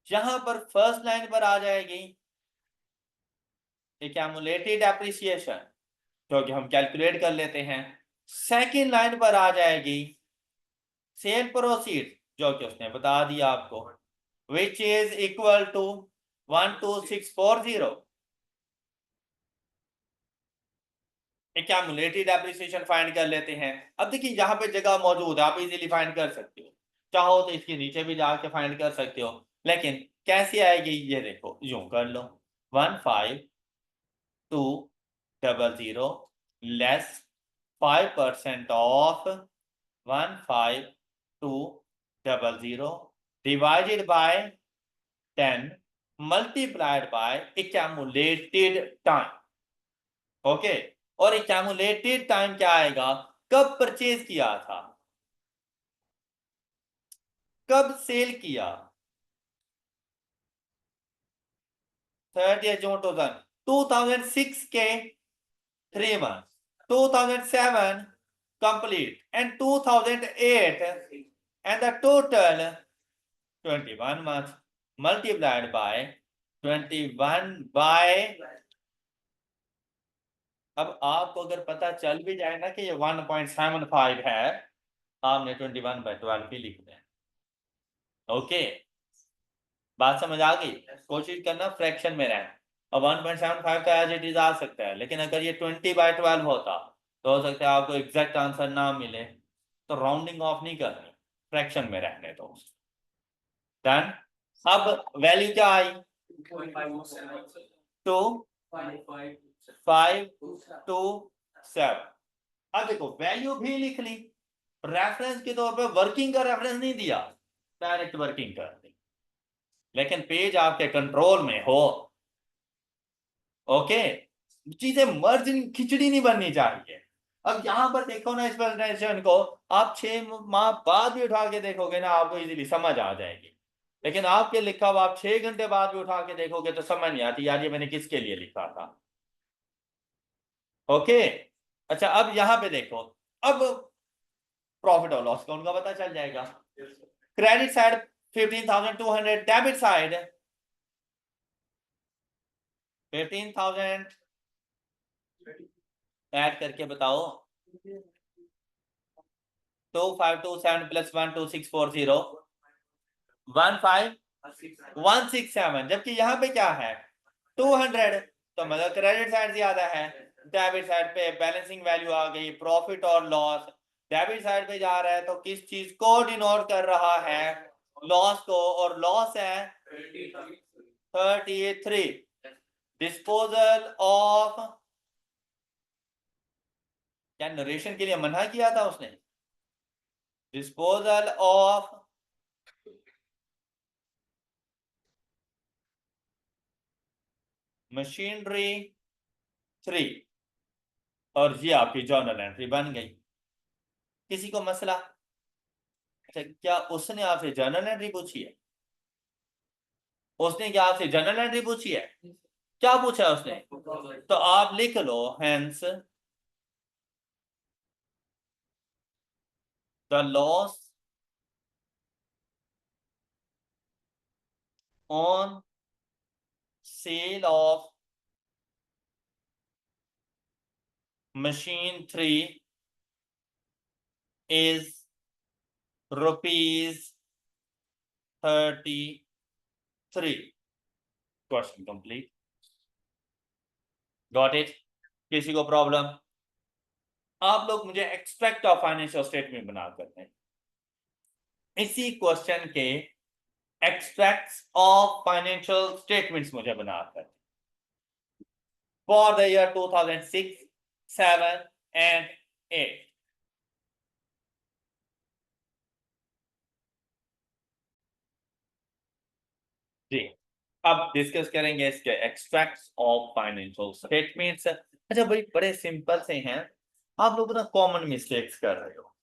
यहां पर फर्स्ट लाइन पर आ जाएगी एक्यूमुलेटेड एप्रिसिएशन, क्योंकि हम कैलकुलेट कर लेते हैं। सेकंड लाइन पर आ जाएगी सेल प्रोसीड, जो कि उसने बता दिया आपको, which is equal to 12640। Accumulated appreciation find कर लेते हैं। अब देखिए यहाँ पे जगह मौजूद है, आप इजीली फाइंड कर सकते हो, चाहो तो इसके नीचे भी जाके फाइंड कर सकते हो, लेकिन कैसे आएगी ये देखो, यूं कर लो 15200 less 5% of 15200 divided by 10 multiplied by accumulated time. Okay, और एक्यूमुलेटेड टाइम क्या आएगा, कब परचेज किया था, कब सेल किया, 30 जून 2006 के 3 months, 2007 complete, and 2008 and the total 21 months multiplied by 21 by, अब आपको अगर पता चल भी जाए ना कि ये 1.75 है, आपने 21/12 भी लिखना है। ओके, बात समझ आ गई, कोशिश करना फ्रैक्शन में रहना। अब 1.75 का एज इट इज आ सकता है, लेकिन अगर ये 20/12 होता तो हो सकता है आपको एग्जैक्ट आंसर ना मिले, तो राउंडिंग ऑफ नहीं करनी, फ्रैक्शन में रहने दो। डन, अब वैल्यू क्या आई 2527, अब देखो वैल्यू भी लिख ली, रेफरेंस के तौर पे वर्किंग का रेफरेंस नहीं दिया, डायरेक्ट वर्किंग कर दी, लेकिन पेज आपके कंट्रोल में हो। ओके, चीजें मर्ज खिचड़ी नहीं बननी चाहिए। अब यहां पर देखो ना, इस प्रेजेंटेशन को आप 6 माह बाद भी उठा के देखोगे ना, आपको इजीली समझ आ जाएगी। लेकिन आपके लिखा हुआ आप 6 घंटे बाद भी उठा के देखोगे तो समझ नहीं आती यार ये मैंने किसके लिए लिखा था। ओके, अच्छा अब यहां पे देखो, अब प्रॉफिट और लॉस अकाउंट का पता चल जाएगा। Credit side 15,200, debit side 15,000, add करके बताओ। 2527 प्लस 12640 15,167, जबकि यहाँ पे क्या है 200, तो मतलब क्रेडिट साइड ज्यादा है। डेबिट साइड पे बैलेंसिंग वैल्यू आ गई, प्रॉफिट और लॉस डेबिट साइड पे जा रहा है तो किस चीज को डिनोट कर रहा है, लॉस को, और लॉस है 33। डिस्पोजल ऑफ, क्या नरेशन के लिए मना किया था उसने, डिस्पोजल ऑफ मशीनरी 3, और ये आपकी जर्नल एंट्री बन गई। किसी को मसला? अच्छा, क्या उसने आपसे जर्नल एंट्री पूछी है? उसने क्या आपसे जर्नल एंट्री पूछी है? क्या पूछा है उसने? तो आप लिख लो hence the loss on sale of machine 3 is ₹33। Question complete. Got it? किसी को प्रॉब्लम? आप लोग मुझे एक्सट्रैक्ट ऑफ फाइनेंशियल स्टेटमेंट बना करते हैं, इसी क्वेश्चन के एक्सट्रैक्ट्स ऑफ फाइनेंशियल स्टेटमेंट्स मुझे बनाकर फॉर द ईयर 2006, 7 एंड 8। जी, अब डिस्कस करेंगे इसके एक्सट्रैक्ट्स ऑफ फाइनेंशियल स्टेटमेंट्स। अच्छा भाई, बड़े सिंपल से हैं, आप लोग ना कॉमन मिस्टेक्स कर रहे हो।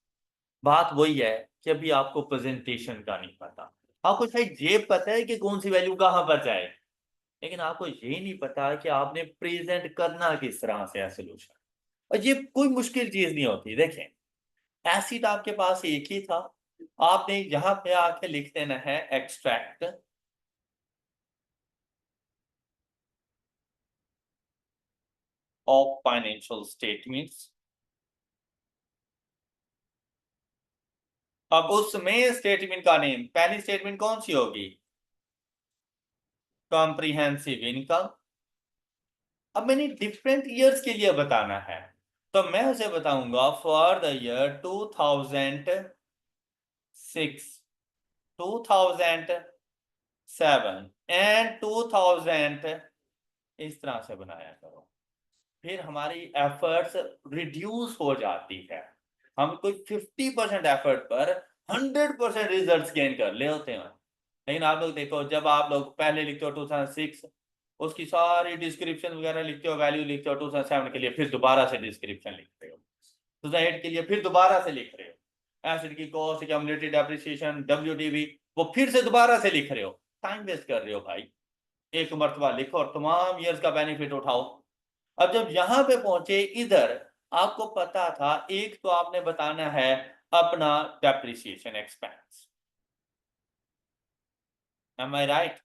बात वही है कि अभी आपको प्रेजेंटेशन का नहीं पता, आपको शायद ये पता है कि कौन सी वैल्यू कहां पर जाए, लेकिन आपको ये नहीं पता कि आपने प्रेजेंट करना किस तरह से है सोल्यूशन। और ये कोई मुश्किल चीज नहीं होती। देखें, एसिड आपके पास एक ही था, आपने यहां पे आके लिख देना है एक्सट्रैक्ट ऑफ फाइनेंशियल स्टेटमेंट्स। अब उसमें स्टेटमेंट का नेम, पहली स्टेटमेंट कौन सी होगी, कॉम्प्रिहेंसिव इनकम। अब मैंने डिफरेंट ईयर्स के लिए बताना है, तो मैं उसे बताऊंगा फॉर द ईयर 2006, 2007 एंड 2000, इस तरह से बनाया करो। फिर हमारी एफर्ट्स रिड्यूस हो जाती है, हम कोई 50% एफर्ट पर 100% रिजल्ट्स गेन कर ले होते हैं। लेकिन आप लोग देखो, जब आप लोग पहले लिखते हो 2006, उसकी सारी डिस्क्रिप्शन वगैरह लिखते हो, वैल्यू लिखते हो, 2007 के लिए फिर दोबारा से डिस्क्रिप्शन लिखते हो, 2008 के लिए फिर दोबारा से लिख रहे हो, एसिड की कॉस्ट, एक्यूमुलेटेड डेप्रिसिएशन, WDV, वो फिर से दोबारा से लिख रहे हो। टाइम वेस्ट कर रहे हो भाई, एक मर्तबा लिखो और तमाम ईयर्स का बेनिफिट उठाओ। अब जब यहां पे पहुंचे इधर, आपको पता था एक तो आपने बताना है अपना डेप्रिसिएशन एक्सपेंस, एम आई राइट?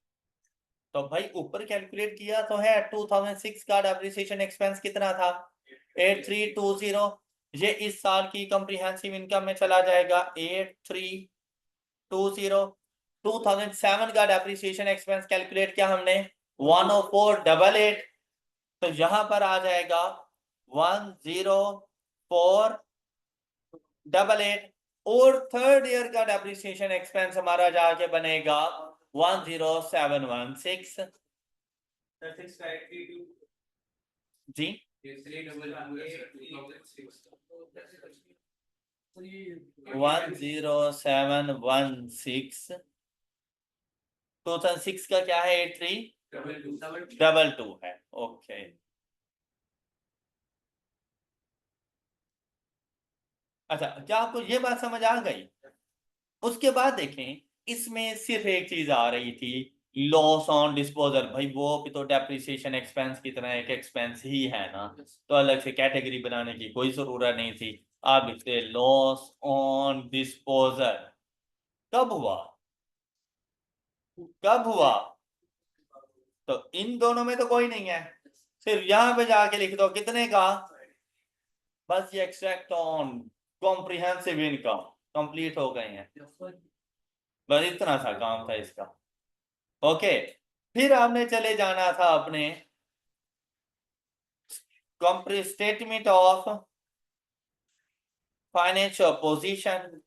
तो भाई ऊपर कैलकुलेट किया तो है, 2006 का डेप्रिसिएशन एक्सपेंस कितना था, 8320। ये इस साल की कॉम्प्रिहेंसिव इनकम में चला जाएगा 8320। 2007 का डेप्रिसिएशन एक्सपेंस कैलकुलेट किया हमने 10488, तो यहां पर आ जाएगा 10488। और थर्ड ईयर का डेप्रिसिएशन एक्सपेंस हमारा जाके बनेगा 10716। जी, 10716 2006 का क्या है? 8322 है। ओके, अच्छा, क्या आपको ये बात समझ आ गई? उसके बाद देखें, इसमें सिर्फ एक चीज आ रही थी, लॉस ऑन डिस्पोजल। भाई वो भी तो डेप्रिसिएशन एक्सपेंस की तरह एक एक्सपेंस ही है ना, तो अलग से कैटेगरी बनाने की कोई जरूरत नहीं थी। आप लिखते लॉस ऑन डिस्पोजल। कब हुआ? कब हुआ? तो इन दोनों में तो कोई नहीं है, सिर्फ यहां पे जाके लिख दो कितने का, बस ये extract on comprehensive income complete हो गए हैं। बस इतना सा काम था इसका। ओके, फिर आपने चले जाना था अपने statement of financial position.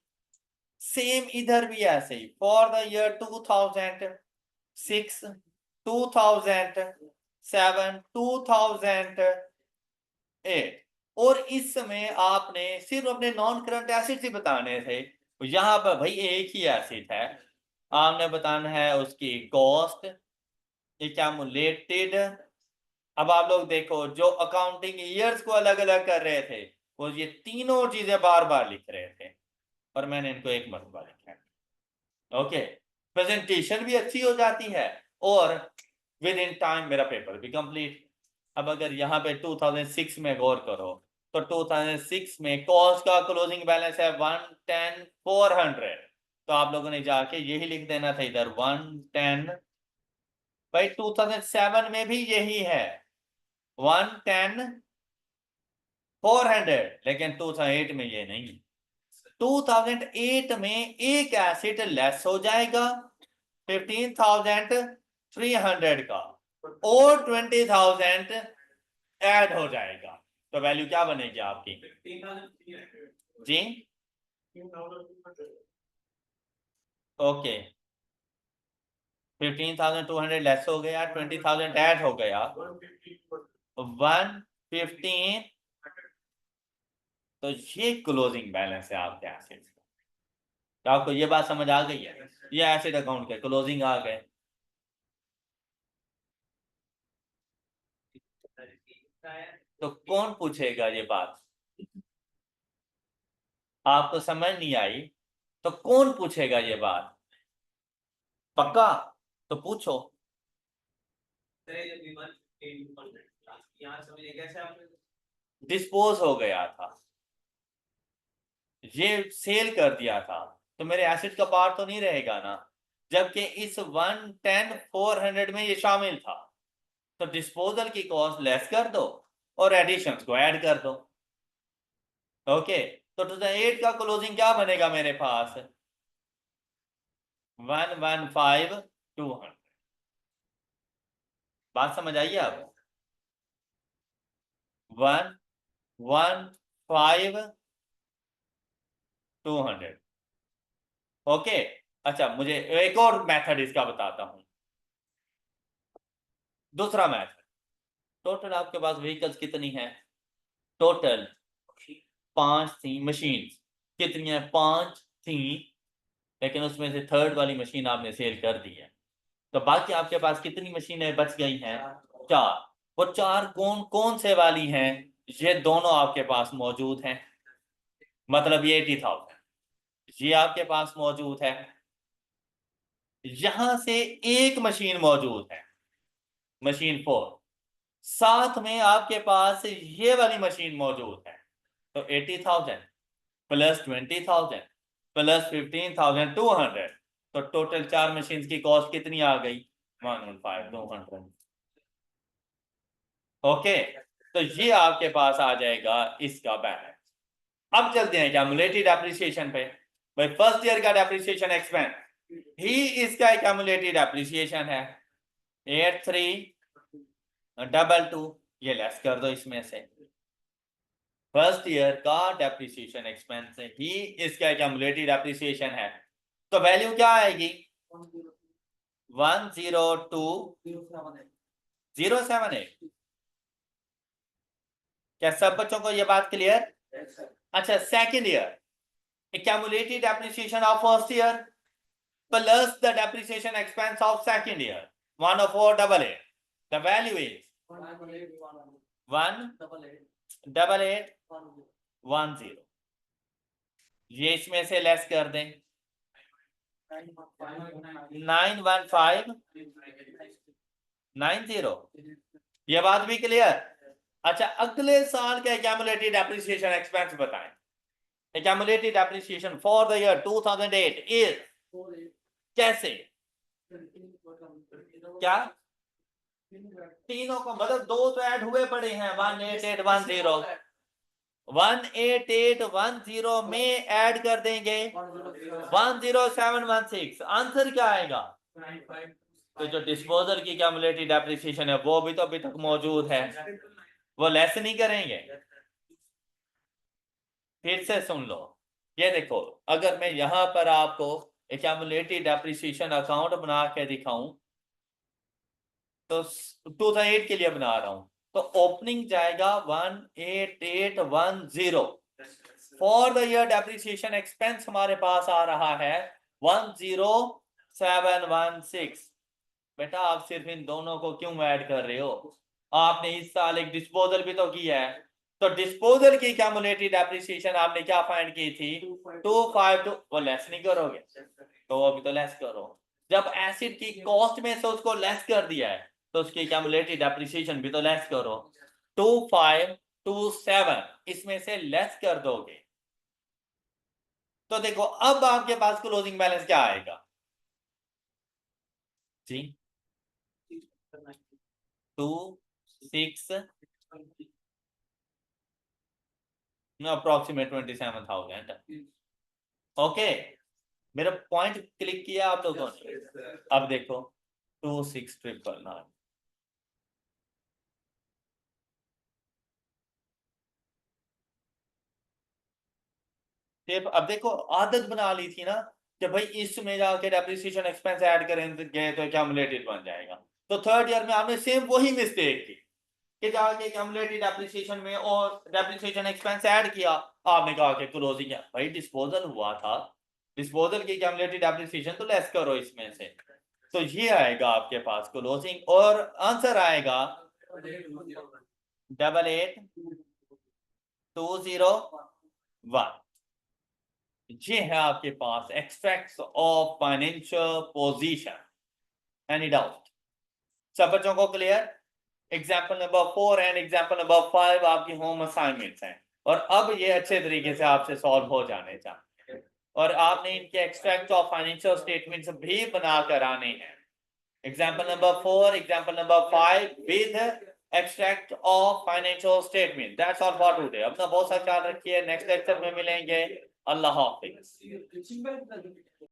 Same इधर भी ऐसे ही, फॉर द ईयर 2006 2007 2008। और इस समय आपने सिर्फ अपने नॉन करंट एसिड ही बताने थे। यहां पर भाई एक ही एसिड है, आपने बताना है उसकी कॉस्ट, एक्यूमुलेटेड। अब आप लोग देखो, जो अकाउंटिंग ईयर्स को अलग अलग कर रहे थे, वो ये तीनों चीजें बार बार लिख रहे थे, और मैंने इनको एक मरतबा लिखा है। ओके, प्रेजेंटेशन भी अच्छी हो जाती है, और विद इन टाइम मेरा पेपर भी कंप्लीट। अब अगर यहाँ पे 2006 में गौर करो, तो 2006 में कॉस्ट का क्लोजिंग बैलेंस है 110,400। तो आप लोगों ने जाके यही लिख देना था इधर 110। भाई 2007 में भी यही है 110,400, लेकिन 2008 में ये नहीं। 2008 में एक एसिड लेस हो जाएगा 15,300 का, और 20,000 ऐड हो जाएगा। तो वैल्यू क्या बनेगी आपकी जी? ओके, 15,200 लेस हो गया, 20,000 ऐड हो गया, 115। तो ये क्लोजिंग बैलेंस है आपके एसिड का। तो आपको ये बात समझ आ गई है? ये एसिड अकाउंट के क्लोजिंग आ गए। तो कौन पूछेगा ये बात? आपको समझ नहीं आई तो कौन पूछेगा ये बात? पक्का? तो पूछो। डिस्पोज हो गया था, ये सेल कर दिया था, तो मेरे एसिड का पार्ट तो नहीं रहेगा ना, जबकि इस 110,400 में ये शामिल था। तो डिस्पोजल की कॉस्ट लेस कर दो और एडिशंस को ऐड कर दो। ओके, तो 2008 का क्लोजिंग क्या बनेगा मेरे पास? 115,200। बात समझ आइए अब? 115,200। ओके, अच्छा, मुझे एक और मेथड इसका बताता हूं, दूसरा मेथड। टोटल आपके पास व्हीकल्स कितनी है? टोटल 5 थी मशीन। कितनी है? 5 थी, लेकिन उसमें से थर्ड वाली मशीन आपने सेल कर दी है। तो बाकी आपके पास कितनी मशीनें बच गई हैं? 4। वो 4 कौन कौन से वाली हैं? ये दोनों आपके पास मौजूद हैं, मतलब ये 80,000 ये आपके पास मौजूद है। यहां से एक मशीन मौजूद है, मशीन 4। साथ में आपके पास ये वाली मशीन मौजूद है। तो 80,000 प्लस 20,000 प्लस 15,200, तो टोटल 4 मशीन की कॉस्ट कितनी आ गई? 115,200। ओके, तो ये आपके पास आ जाएगा इसका बैलेंस। अब चलते हैं एक्यूमुलेटेड एप्रिसिएशन पे। भाई फर्स्ट ईयर का डेप्रिसिएशन एक्सपेंस ही इसका एक्यूमुलेटेड एप्रिसिएशन है 8322। ये लेस कर दो इसमें से। फर्स्ट ईयर का डेप्रिसिएशन एक्सपेंस ही इसका एक्यूमुलेटेड एप्रिसिएशन है, तो वैल्यू क्या आएगी? 102,078। क्या सब बच्चों को ये बात क्लियर? अच्छा, second year, accumulated depreciation of first year plus the depreciation expense of second year, 10488. The value is 18810. ये इसमें से लेस कर दें 91590। ये बात भी क्लियर? अच्छा, अगले साल का accumulated depreciation expense बताएं। accumulated depreciation for the year 2008 is कैसे? क्या? तीनों को मतलब दो तो ऐड हुए पड़े हैं 18810। 18810 में ऐड कर देंगे 10716। आंसर क्या आएगा? तो जो डिस्पोजल की क्यूमुलेटिव डेप्रिसिएशन है वो भी तो अभी तक मौजूद है, वो लेस नहीं करेंगे। फिर से सुन लो, ये देखो, अगर मैं यहां पर आपको एक्यूमुलेटिव डेप्रिसिएशन अकाउंट बना के दिखाऊं तो 2008 के लिए बना रहा हूं, तो ओपनिंग जाएगा 18810। For the year depreciation expense हमारे पास आ रहा है 10716। बेटा आप सिर्फ इन दोनों को क्यों ऐड कर रहे हो? आपने इस साल एक डिस्पोजल भी तो किया है, तो डिस्पोजल की क्यूमुलेटिव डेप्रिसिएशन आपने क्या फाइंड की थी? 252। वो लेस नहीं करोगे? तो अभी तो लेस करो। जब एसिड की कॉस्ट में से उसको लेस कर दिया है तो उसकी क्यूमुलेटिव डेप्रिसिएशन भी तो लेस करो। 2527 इसमें से लेस कर दोगे तो देखो अब आपके पास क्लोजिंग बैलेंस क्या आएगा जी? 26 अप्रोक्सीमेट 27,000। ओके, मेरा पॉइंट क्लिक किया आप लोगों ने? अब देखो 26,999। अब देखो आदत बना ली थी ना कि भाई इसमें जाके डेप्रिसिएशन एक्सपेंस ऐड करेंगे तो क्यूमुलेटिव बन जाएगा। तो थर्ड ईयर में आपने सेम वही मिस्टेक की कि जाके क्यूमुलेटिव डेप्रिसिएशन में और डेप्रिसिएशन एक्सपेंस ऐड किया। आपने कहा कि क्लोजिंग है, भाई डिस्पोजल हुआ था, डिस्पोजल की क्यूमुलेटिव डेप्रिसिएशन तो लेस करो इसमें से। तो ये आएगा आपके पास क्लोजिंग और आंसर आएगा 882001। ये है आपके पास extracts of financial position. Any doubt? सब बच्चों को clear? Example number 4 and example number 5 आपकी होम असाइनमेंट्स हैं और अब ये अच्छे तरीके से आपसे सॉल्व हो जाने चाहिए और आपने इनके एक्सट्रैक्ट ऑफ फाइनेंशियल स्टेटमेंट्स भी बनाकर आने हैं। Example number 4, example number 5 with extract of financial statement. That's all for today. अपना बहुत सा ख्याल रखिए, नेक्स्ट लेक्चर में मिलेंगे। अल्लाह हाफिज।